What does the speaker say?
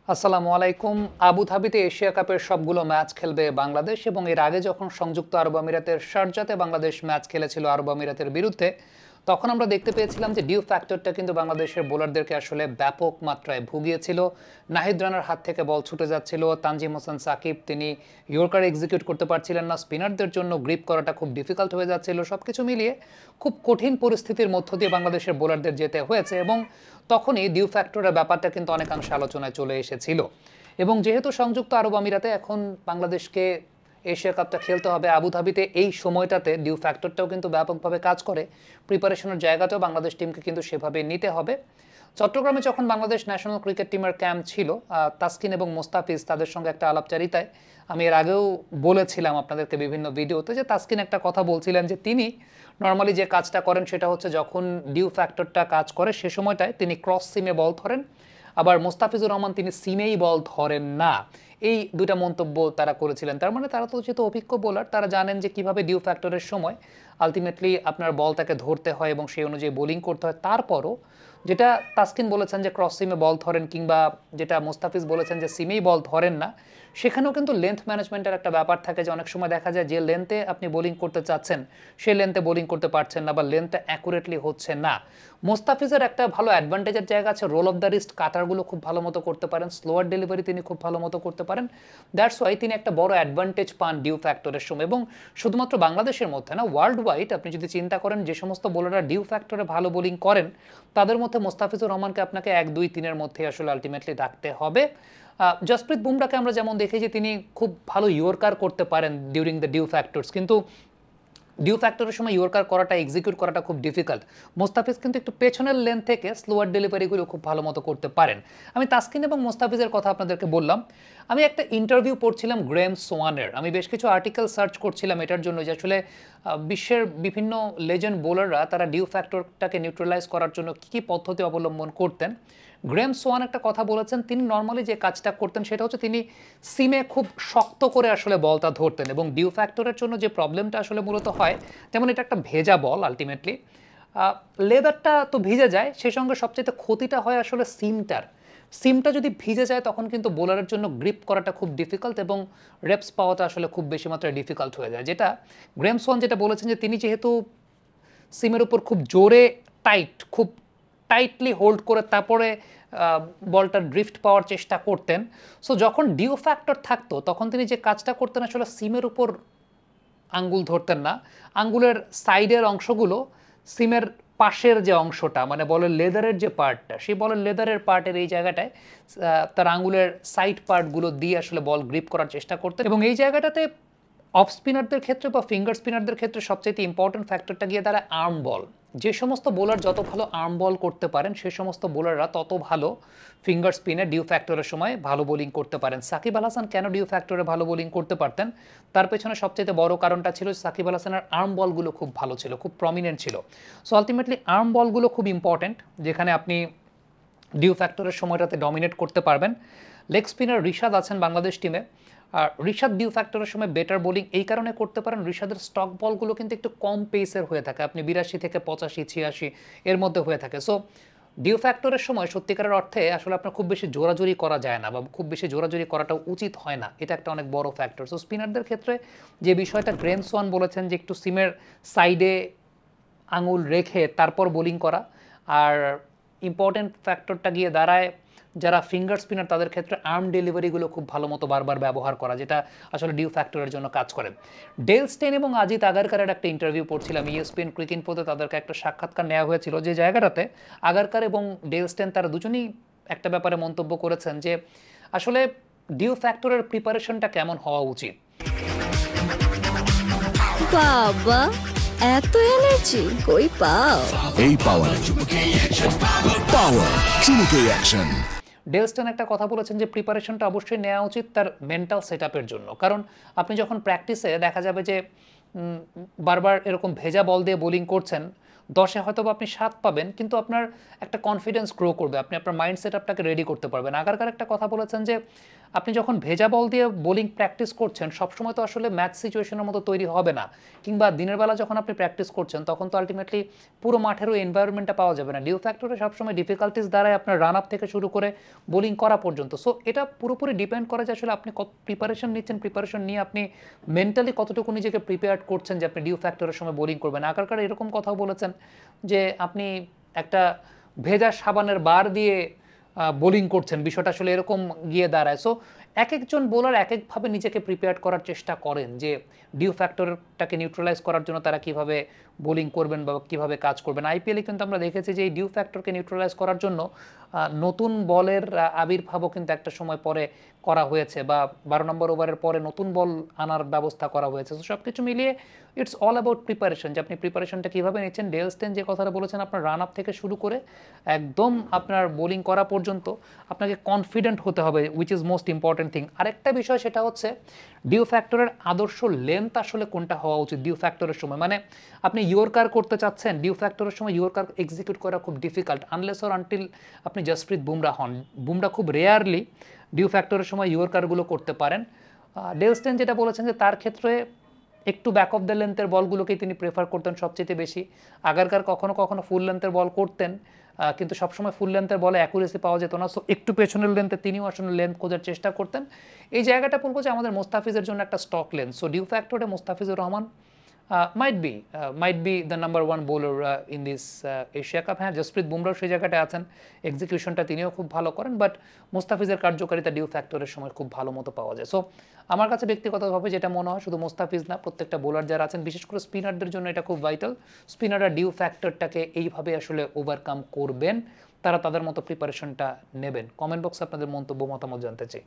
আসসালামু আলাইকুম। আবুধাবিতে এশিয়া কাপের সবগুলো ম্যাচ খেলবে বাংলাদেশ এবং এর আগে যখন সংযুক্ত আরব আমিরাতের শারজাতে বাংলাদেশ ম্যাচ খেলেছিল আরব আমিরাতের বিরুদ্ধে, তখন আমরা দেখতে পেয়েছিলাম যে ডিউ ফ্যাক্টরটা কিন্তু বাংলাদেশের বোলারদেরকে আসলে ব্যাপক মাত্রায় ভুগিয়েছিল। নাহিদ রানার হাত থেকে বল ছুটে যাচ্ছিল, তানজিম হাসান সাকিব তিনি ইয়র্কার এক্সিকিউট করতে পারছিলেন না, স্পিনারদের জন্য গ্রিপ করাটা খুব ডিফিকাল্ট হয়ে যাচ্ছিল। সবকিছু মিলিয়ে খুব কঠিন পরিস্থিতির মধ্য দিয়ে বাংলাদেশের বোলারদের যেতে হয়েছে এবং তখনই ডিউ ফ্যাক্টরের ব্যাপারটা কিন্তু অনেকাংশে আলোচনায় চলে এসেছিল। এবং যেহেতু সংযুক্ত আরব আমিরাতে এখন বাংলাদেশকে এশিয়া কাপটা খেলতে হবে আবুধাবিতে, এই সময়টাতে ডিউ ফ্যাক্টরটাও কিন্তু ব্যাপকভাবে কাজ করে। প্রিপারেশনের জায়গাতেও বাংলাদেশ টিমকে কিন্তু সেভাবে নিতে হবে। চট্টগ্রামে যখন বাংলাদেশ ন্যাশনাল ক্রিকেট টিমের ক্যাম্প ছিল, তাসকিন এবং মোস্তাফিজ তাদের সঙ্গে একটা আলাপচারিতায় আমি এর আগেও বলেছিলাম আপনাদেরকে বিভিন্ন ভিডিওতে যে তাসকিন একটা কথা বলছিলেন যে তিনি নর্মালি যে কাজটা করেন সেটা হচ্ছে যখন ডিউ ফ্যাক্টরটা কাজ করে সে সময়টায় তিনি ক্রস সিমে বল ধরেন, আবার মোস্তাফিজুর রহমান তিনি সিমেই বল ধরেন না। এই দুটা মন্তব্য তারা করেছিলেন। তার মানে তারা তো যেহেতু অভিজ্ঞ বোলার, তারা জানেন যে কিভাবে ডিউ ফ্যাক্টরের সময় আলটিমেটলি আপনার বলটাকে ধরতে হয় এবং সেই অনুযায়ী বোলিং করতে হয়। তারপরও যেটা তাসকিন বলেছেন যে ক্রস সিমে বল ধরেন, কিংবা যেটা মোস্তাফিজ বলেছেন যে সিমেই বল ধরেন না, সেখানেও কিন্তু লেন্থ ম্যানেজমেন্টের একটা ব্যাপার থাকে যে অনেক সময় দেখা যায় যে লেন্থে আপনি বোলিং করতে চাচ্ছেন সেই লেন্থে বোলিং করতে পারছেন না বা লেন্থটা অ্যাকুরেটলি হচ্ছে না। মোস্তাফিজের একটা ভালো অ্যাডভান্টেজের জায়গা আছে, রোল অফ দ্য রিস্ট কাটারগুলো খুব ভালো মতো করতে পারেন, স্লোয়ার ডেলিভারি তিনি খুব ভালো মতো করতে পারেন। দ্যাটস ওয়াই তিনি একটা বড় অ্যাডভান্টেজ পান ডিউ ফ্যাক্টরের সময়। এবং শুধুমাত্র বাংলাদেশের মধ্যে না, ওয়ার্ল্ড ওয়াইড আপনি যদি চিন্তা করেন যে সমস্ত বোলাররা ডিউ ফ্যাক্টরে ভালো বোলিং করেন তাদের মধ্যে মোস্তাফিজুর রহমানকে আপনাকে 1-2-3-এর মধ্যে আসলে আলটিমেটলি রাখতে হবে। জসপ্রীত বুমরাকে আমরা যেমন দেখি যে তিনি খুব ভালো ইয়র্কার করতে পারেন ডিউরিং দ্য ডিউ ফ্যাক্টরস, কিন্তু ডিউ ফ্যাক্টরের সময় ইয়র্কার করাটা এক্সিকিউট করাটা খুব ডিফিকাল্ট। মোস্তাফিজ কিন্তু একটু পেছনের লেন থেকে স্লোয়ার ডেলিভারিগুলো খুব ভালো মতো করতে পারেন। আমি তাসকিন এবং মোস্তাফিজের কথা আপনাদেরকে বললাম। আমি একটা ইন্টারভিউ পড়ছিলাম গ্রেম সোয়ানের, আমি বেশ কিছু আর্টিকেল সার্চ করছিলাম এটার জন্য যে আসলে বিশ্বের বিভিন্ন লেজেন্ড বোলাররা তারা ডিউ ফ্যাক্টরটাকে নিউট্রালাইজ করার জন্য কী কী পদ্ধতি অবলম্বন করতেন। গ্রেম সোয়ান একটা কথা বলেছেন, তিনি নর্মালি যে কাজটা করতেন সেটা হচ্ছে তিনি সিমে খুব শক্ত করে আসলে বলটা ধরতেন এবং ডিউ ফ্যাক্টরের জন্য যে প্রবলেমটা আসলে মূলত হয়, যেমন এটা একটা ভেজা বল, আলটিমেটলি লেদারটা তো ভিজে যায়, সেই সঙ্গে সবচেয়ে ক্ষতিটা হয় আসলে সিমটা যদি ভিজে যায় তখন কিন্তু বোলারের জন্য গ্রিপ করাটা খুব ডিফিকাল্ট এবং রেপস পাওয়াটা আসলে খুব বেশি মাত্রায় ডিফিকাল্ট হয়ে যায়। যেটা গ্রেম সোয়ান যেটা বলেছেন যে তিনি যেহেতু সিমের উপর খুব জোরে খুব টাইটলি হোল্ড করে তারপরে বলটা ড্রিফট পাওয়ার চেষ্টা করতেন, সো যখন ডিউ ফ্যাক্টর থাকতো তখন তিনি যে কাজটা করতেন আসলে সিমের উপর আঙ্গুল ধরতেন না, আঙ্গুলের সাইডের অংশগুলো সিমের পাশের যে অংশটা মানে বলের লেদারের যে পার্টটা, সেই বলের লেদারের পার্টের এই জায়গাটায় তার আঙ্গুলের সাইড পার্টগুলো দিয়ে আসলে বল গ্রিপ করার চেষ্টা করতেন। এবং এই জায়গাটাতে অফ স্পিনারদের ক্ষেত্রে বা ফিঙ্গার স্পিনারদের ক্ষেত্রে সবচেয়ে ইম্পর্টেন্ট ফ্যাক্টরটা গিয়ে দাঁড়ায় আর্ম বল। যে সমস্ত বোলার যত ভালো আর্ম বল করতে পারেন সে সমস্ত বোলাররা তত ভালো ফিঙ্গার স্পিনে ডিউ ফ্যাক্টরের সময় ভালো বোলিং করতে পারেন। সাকিব আল হাসান কেন ডিউ ফ্যাক্টরে ভালো বোলিং করতে পারতেন, তার পেছনে সবচেয়ে বড় কারণটা ছিল সাকিব আল হাসানের আর্ম বলগুলো খুব ভালো ছিল, খুব প্রমিনেন্ট ছিল। সো আলটিমেটলি আর্ম বলগুলো খুব ইম্পর্টেন্ট, যেখানে আপনি ডিউ ফ্যাক্টরের সময়টাতে ডমিনেট করতে পারবেন। লেগ স্পিনার রিশাদ আছেন বাংলাদেশ টিমে, আর রিশাদ ডিউ ফ্যাক্টরের সময় বেটার বোলিং এই কারণে করতে পারেন, রিশাদের স্টক বলগুলো কিন্তু একটু কম পেসের হয়ে থাকে, আপনি 82 থেকে 85-86 এর মধ্যে হয়ে থাকে। সো ডিউ ফ্যাক্টরের সময় সত্যিকারের অর্থে আসলে আপনার খুব বেশি জোরাজুরি করা যায় না বা খুব বেশি জোরাজুরি করাটা উচিত হয় না, এটা একটা অনেক বড় ফ্যাক্টর। সো স্পিনারদের ক্ষেত্রে যে বিষয়টা গ্রেম সোয়ান বলেছেন যে একটু সিমের সাইডে আঙুল রেখে তারপর বোলিং করা, আর ইম্পর্টেন্ট ফ্যাক্টরটা গিয়ে দাঁড়ায় যারা ফিঙ্গার স্পিনার তাদের ক্ষেত্রে আর্ম ডেলিভারিগুলো খুব ভালো মতো বারবার ব্যবহার করা, যেটা আসলে ডিউ ফ্যাক্টরের জন্য কাজ করে। ডেল স্টেন এবং আজিত আগারকারের একটা ইন্টারভিউ পড়ছিলাম ESPN ক্রিক ইনফোতে, তাদেরকে একটা সাক্ষাৎকার নেওয়া হয়েছিল যে জায়গাটাতে আগারকার এবং ডেল স্টেন তারা দুজনেই একটা ব্যাপারে মন্তব্য করেছেন যে আসলে ডিউ ফ্যাক্টরের প্রিপারেশনটা কেমন হওয়া উচিত। বাবা এত এনার্জি কই পাও? এই পাওয়ার চুমুকে অ্যাকশন। ডেল স্টেন একটা কথা বলেছেন যে প্রিপারেশনটা অবশ্যই নেওয়া উচিত তার মেন্টাল সেটআপের জন্য, কারণ আপনি যখন প্র্যাকটিসে দেখা যাবে যে বারবার এরকম ভেজা বল দিয়ে বোলিং করছেন, 10-এ হয়তো আপনি 7 পাবেন কিন্তু আপনার একটা কনফিডেন্স গ্রো করবে, আপনি আপনার মাইন্ড সেটআপটাকে রেডি করতে পারবেন। আগারকার একটা কথা বলেছেন যে আপনি যখন ভেজা বল দিয়ে বোলিং প্র্যাকটিস করছেন সবসময় তো আসলে ম্যাচ সিচুয়েশনের মতো তৈরি হবে না, কিংবা দিনের বেলা যখন আপনি প্র্যাকটিস করছেন তখন তো আলটিমেটলি পুরো মাঠেরও এনভায়রনমেন্টটা পাওয়া যাবে না। ডিউ ফ্যাক্টরে সবসময় ডিফিকাল্টিস দ্বারাই আপনার রান আপ থেকে শুরু করে বোলিং করা পর্যন্ত। সো এটা পুরোপুরি ডিপেন্ড করে যে আসলে আপনি কত প্রিপারেশন নিচ্ছেন, প্রিপারেশন নিয়ে আপনি মেন্টালি কতটুকু নিজেকে প্রিপেয়ার করছেন যে আপনি ডিউ ফ্যাক্টরের সময় বোলিং করবেন। আকারকার এরকম কথাও বলেছেন যে আপনি একটা ভেজা সাবানের বার দিয়ে বোলিং করছেন, বিষয়টা আসলে এরকম গিয়ে দাঁড়ায়। সো এক একজন বোলার এক একভাবে নিজেকে প্রিপেয়ার করার চেষ্টা করেন যে ডিউ ফ্যাক্টরটাকে নিউট্রালাইজ করার জন্য তারা কিভাবে বোলিং করবেন বা কিভাবে কাজ করবেন। আইপিএলে কিন্তু আমরা দেখেছি যে এই ডিউ ফ্যাক্টরকে নিউট্রালাইজ করার জন্য নতুন বলের আবির্ভাবও কিন্তু একটা সময় পরে করা হয়েছে, বা 12 নম্বর ওভারের পরে নতুন বল আনার ব্যবস্থা করা হয়েছে। তো সব কিছু মিলিয়ে ইটস অল অ্যাবাউট প্রিপারেশন, যে আপনি প্রিপারেশনটা কীভাবে নিচ্ছেন। ডেল স্টেন যে কথাটা বলেছেন, আপনার রান আপ থেকে শুরু করে একদম আপনার বোলিং করা পর্যন্ত আপনাকে কনফিডেন্ট হতে হবে, which is most important thing. আরেকটা বিষয় সেটা হচ্ছে ডিউ ফ্যাক্টরের আদর্শ লেন্থ আসলে কোনটা হওয়া উচিত ডিউ ফ্যাক্টরের সময়। মানে আপনি ইয়র্কার করতে চাচ্ছেন, ডিউ ফ্যাক্টরের সময় ইয়র্কার এক্সিকিউট করা খুব ডিফিকাল্ট আনলেস অর আনটিল আপনি জসপ্রীত বুমরা হন। বুমরা খুব রেয়ারলি ডিউ ফ্যাক্টরের সময় ইয়র্কারগুলো করতে পারেন। ডেল স্টেন যেটা বলেছেন যে তার ক্ষেত্রে একটু ব্যাক অফ দ্য লেন্থের বলগুলোকেই তিনি প্রেফার করতেন সবচেয়ে বেশি। আগারকার কখনো কখনো ফুল লেন্থের বল করতেন, কিন্তু সবসময় ফুল লেন্থের বলে অ্যাকুরেসি পাওয়া যেত না। সো একটু পেছনের লেন্থে তিনিও আসলে লেন্থ খোঁজার চেষ্টা করতেন। এই জায়গাটা বলবো যে আমাদের মোস্তাফিজের জন্য একটা স্টক লেন্থ। সো ডিউ ফ্যাক্টরে Mustafizur Rahman might be the number one bowler in this Asia Cup. হ্যাঁ, জসপ্রীত বুমরাও সেই জায়গাটা আছেন, এক্সিকিউশনটা তিনিও খুব ভালো করেন, বাট মোস্তাফিজের কার্যকারিতা ডিউ ফ্যাক্টরের সময় খুব ভালো মতো পাওয়া যায়। সো আমার কাছে ব্যক্তিগতভাবে যেটা মনে হয়, শুধু মোস্তাফিজ না, প্রত্যেকটা বোলার যারা আছেন, বিশেষ করে স্পিনারদের জন্য এটা খুব ভাইটাল। স্পিনাররা ডিউ ফ্যাক্টরটাকে এইভাবে আসলে ওভারকাম করবেন, তারা তাদের মতো প্রিপারেশনটা নেবেন। কমেন্ট বক্সে আপনাদের মন্তব্য মতামত জানতে চাই।